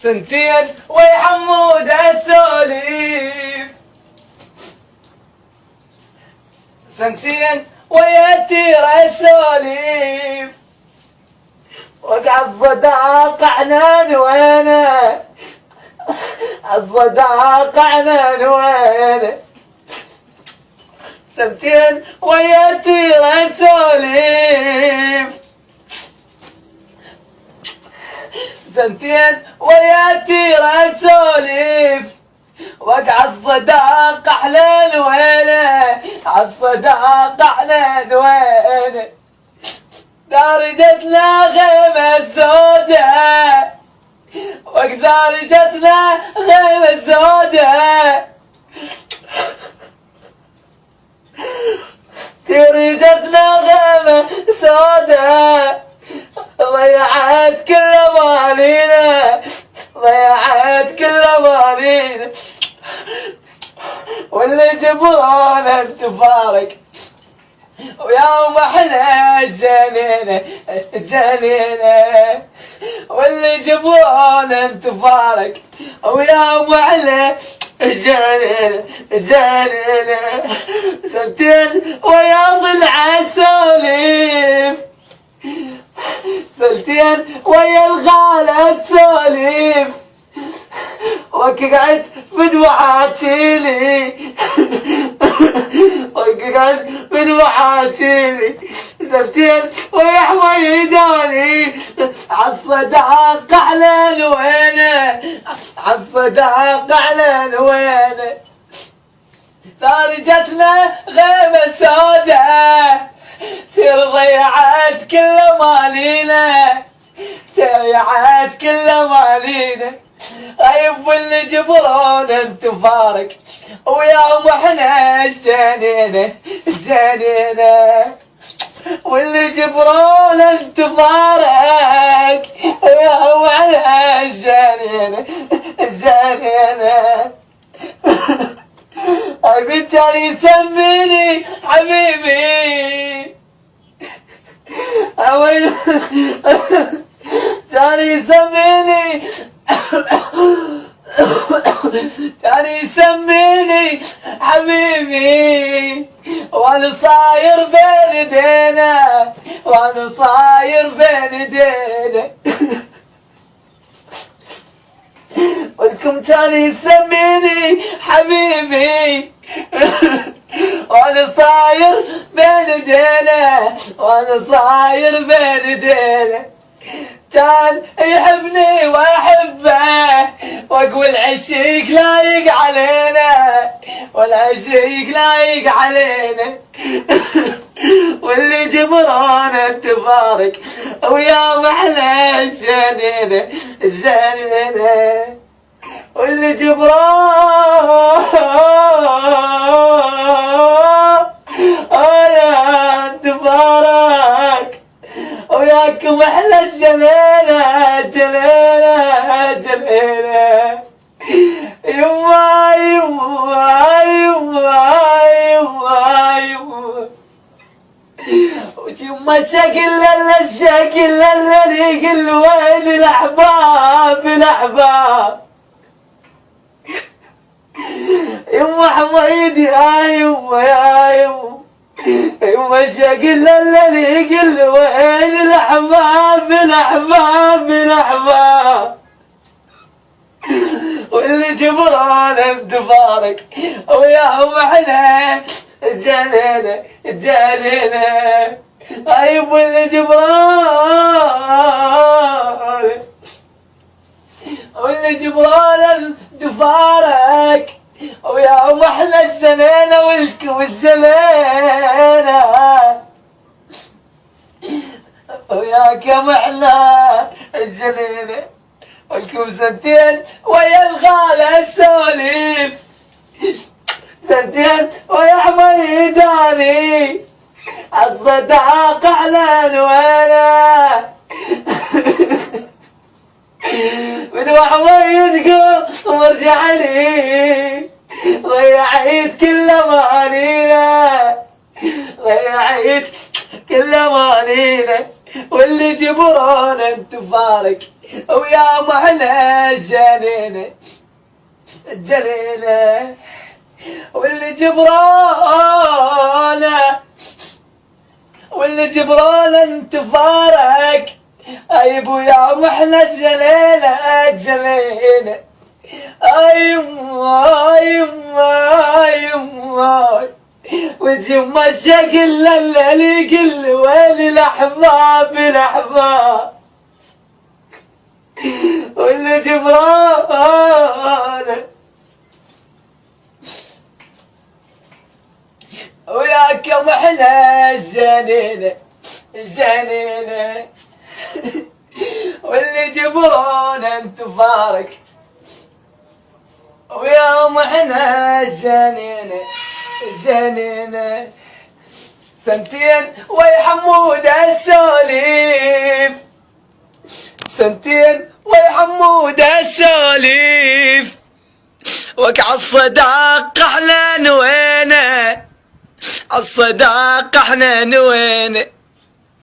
سنتين ويا حمود السوليف، سنتين ويا تير السوليف، وقع الصداقة عنان وينه، الصداقة عنان وينه، سنتين ويا تير السوليف، سنتين ويا تير السوليف، وقع الصداقة على وينه، الصداقة على وينه، دارجتنا غيمة السوداء، وقدارجتنا غيمة السوداء، دارجتنا غيمة سوداء، ضيعت كل امالينا، ضيعت كل امالينا، واللي جبرون انت فارق، ويوم احنا الجنينة الجنينة، واللي جبرون انت فارق، ويوم احنا الجنينة الجنينة، سنتين ويا ضلع السوليف، سنتين ويا الغالة السوليف، وقعت بدوعاتيلي، وقعت بدوعاتيلي، سنتين ويا حميداني، عالصداقة على الوينة، عالصداقة على الوينة، دارجتنا غيمة سوداء، ضيعت كل مالينا، ضيعت كل مالينا، غيب واللي جبرون انت فارق، ويوم احنا الجنينة الجنينة، واللي جبرون انت فارق، ويوم احنا الجنينة الجنينة، حبيبي كان يسميني حبيبي، كان يسميني كان يسميني حبيبي، وانا صاير بين ايدينا، وانا صاير بين ايدينا، ولكم كان يسميني حبيبي، وانا صاير بين ايدينا، وانا صاير بين ايدينا، كان يحبني واحبه، واقول عشيق لايق علينا، والعشيق لايق علينا، واللي جبران انت فارق، ويا احلى الجنينة الجنينة، واللي جبران يا انت فارق، وياكم احلى الجنينة الجنينة الجنينة، يما يما يما يما يما، ويما شكل الشكل اللي يقل وين الاحباب الاحباب، يما حميد يا يما يا يما، يما شكل اللي يقل وين الاحباب الاحباب الاحباب، واللي جبران انت فارق، وياهم احنا الجنينة الجنينة، طيب واللي جبران، واللي جبران انت فارق، وياهم احلى الجنينة والكم الجنينة، وياكم احلى الجنينة، والكم سنتين ويا الغالة السوليف، سنتين ويا حميداني، الصداقة على الوينة، بدو حميدكم وارجع لي، ضيعت كل امانينا، ضيعت كل امانينا، واللي جبران انت فارق. ويا محلى الجنينة الجليلة واللي جبرانه انت فارق ايبو يا محلى الجليلة الجليلة ايما ايما ايما وجم الشكل اللي قل ويلي الاحباب واللي جبرانه وياك يا محلى الجنينة واللي جبران انت فارق ويا محنى الجنينة سنتين ويا حمود السوليف سنتين ويا حمود السوليف وك عالصداق احنا نوينا عالصداق احنا نوينا